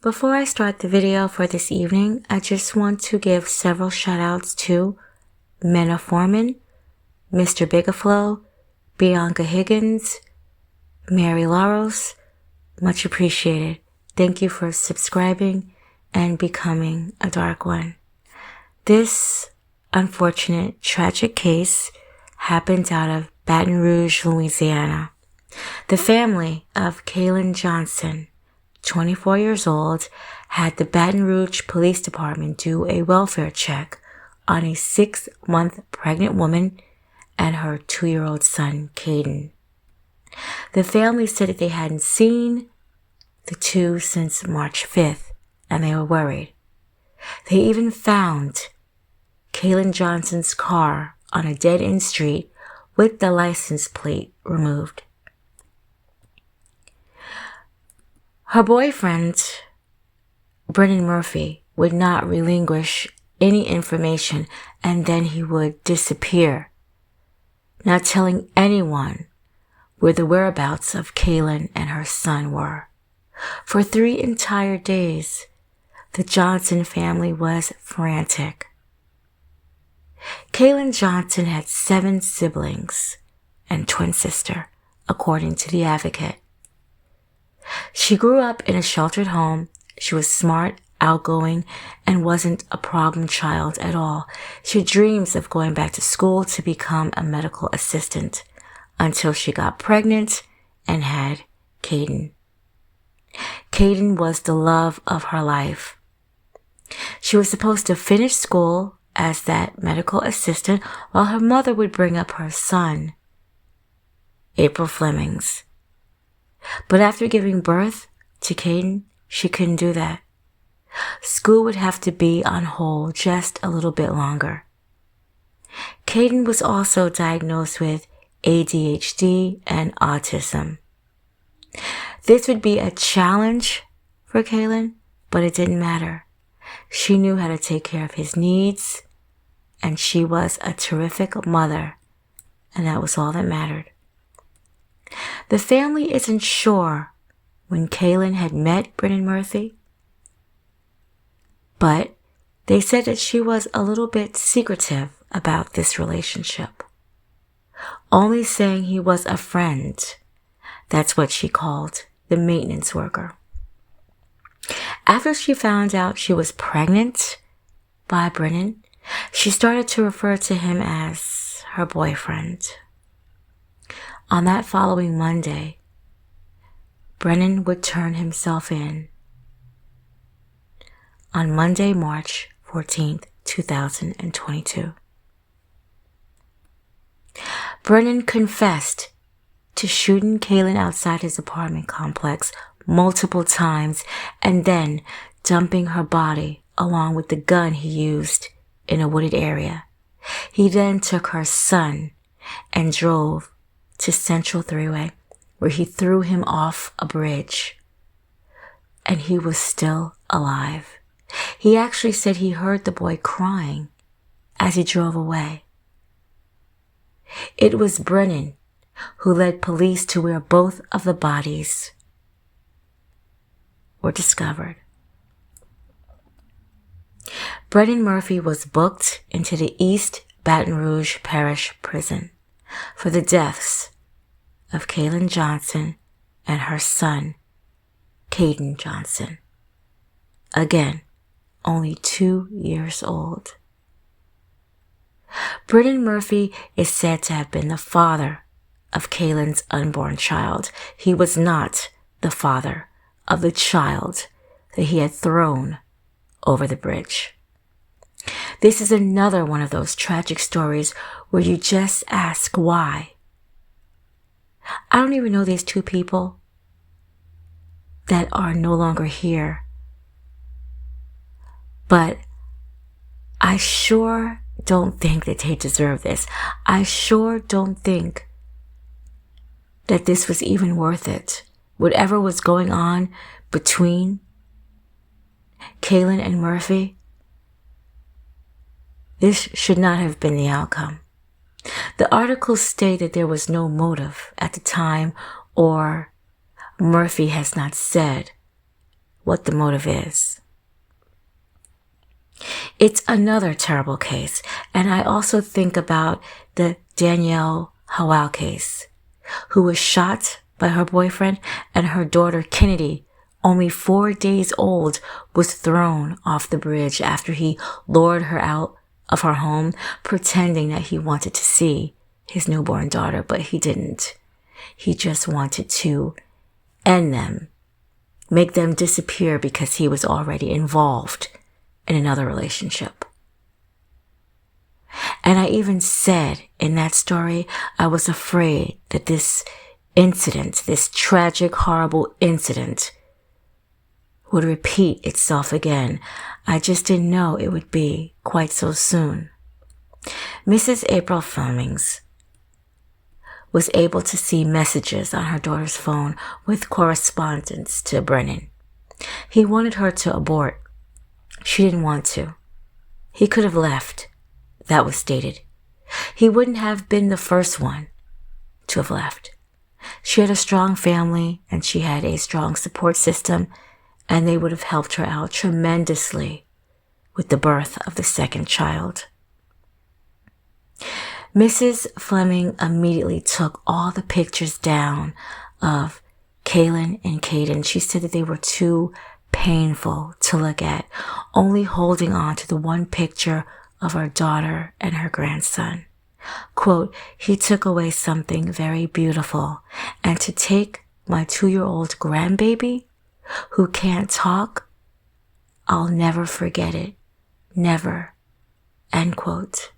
Before I start the video for this evening, I just want to give several shout outs to Mena Foreman, Mr. Bigaflow, Bianca Higgins, Mary Laros. Much appreciated. Thank you for subscribing and becoming a dark one. This unfortunate, tragic case happened out of Baton Rouge, Louisiana. The family of Kaylen Johnson, 24 years old, had the Baton Rouge Police Department do a welfare check on a 6-month pregnant woman and her 2-year-old son, Kayden. The family said that they hadn't seen the two since March 5th, and they were worried. They even found Kaylen Johnson's car on a dead-end street with the license plate removed. Her boyfriend, Brynnen Murphy, would not relinquish any information, and then he would disappear, not telling anyone where the whereabouts of Kaylen and her son were. For 3 entire days, the Johnson family was frantic. Kaylen Johnson had 7 siblings and twin sister, according to the advocate. She grew up in a sheltered home. She was smart, outgoing, and wasn't a problem child at all. She had dreams of going back to school to become a medical assistant until she got pregnant and had Kayden. Kayden was the love of her life. She was supposed to finish school as that medical assistant while her mother would bring up her son, April Flemings. But after giving birth to Kayden, she couldn't do that. School would have to be on hold just a little bit longer. Kayden was also diagnosed with ADHD and autism. This would be a challenge for Kaylen, but it didn't matter. She knew how to take care of his needs, and she was a terrific mother, and that was all that mattered. The family isn't sure when Kaylen had met Brynnen Murphy, but they said that she was a little bit secretive about this relationship, only saying he was a friend. That's what she called the maintenance worker. After she found out she was pregnant by Brynnen, she started to refer to him as her boyfriend. On that following Monday, Brynnen would turn himself in. On Monday, March 14th, 2022. Brynnen confessed to shooting Kaylen outside his apartment complex multiple times and then dumping her body along with the gun he used in a wooded area. He then took her son and drove to Central Threeway, where he threw him off a bridge, and he was still alive. He actually said he heard the boy crying as he drove away. It was Brynnen who led police to where both of the bodies were discovered. Brynnen Murphy was booked into the East Baton Rouge Parish Prison for the deaths of Kaylen Johnson and her son, Kayden Johnson. Again, only 2 years old. Brynnen Murphy is said to have been the father of Kaylen's unborn child. He was not the father of the child that he had thrown over the bridge. This is another one of those tragic stories where you just ask why. I don't even know these 2 people that are no longer here, but I sure don't think that they deserve this. I sure don't think that this was even worth it. Whatever was going on between Kaylen and Murphy, this should not have been the outcome. The articles state that there was no motive at the time, or Murphy has not said what the motive is. It's another terrible case, and I also think about the Danielle Howell case, who was shot by her boyfriend, and her daughter Kennedy, only 4 days old, was thrown off the bridge after he lured her out of her home, pretending that he wanted to see his newborn daughter, but he didn't. He just wanted to end them, make them disappear because he was already involved in another relationship. And I even said in that story, I was afraid that this incident, this tragic, horrible incident, would repeat itself again. I just didn't know it would be quite so soon. Mrs. April Flemings was able to see messages on her daughter's phone with correspondence to Brynnen. He wanted her to abort. She didn't want to. He could have left. That was stated. He wouldn't have been the first one to have left. She had a strong family and she had a strong support system, and they would have helped her out tremendously with the birth of the second child. Mrs. Fleming immediately took all the pictures down of Kaylen and Kayden. She said that they were too painful to look at, only holding on to the one picture of her daughter and her grandson. Quote, "He took away something very beautiful, and to take my 2-year-old grandbaby who can't talk, I'll never forget it. Never." End quote.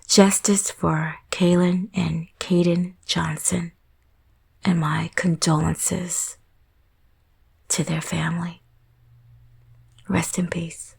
Justice for Kaylen and Kayden Johnson, and my condolences to their family. Rest in peace.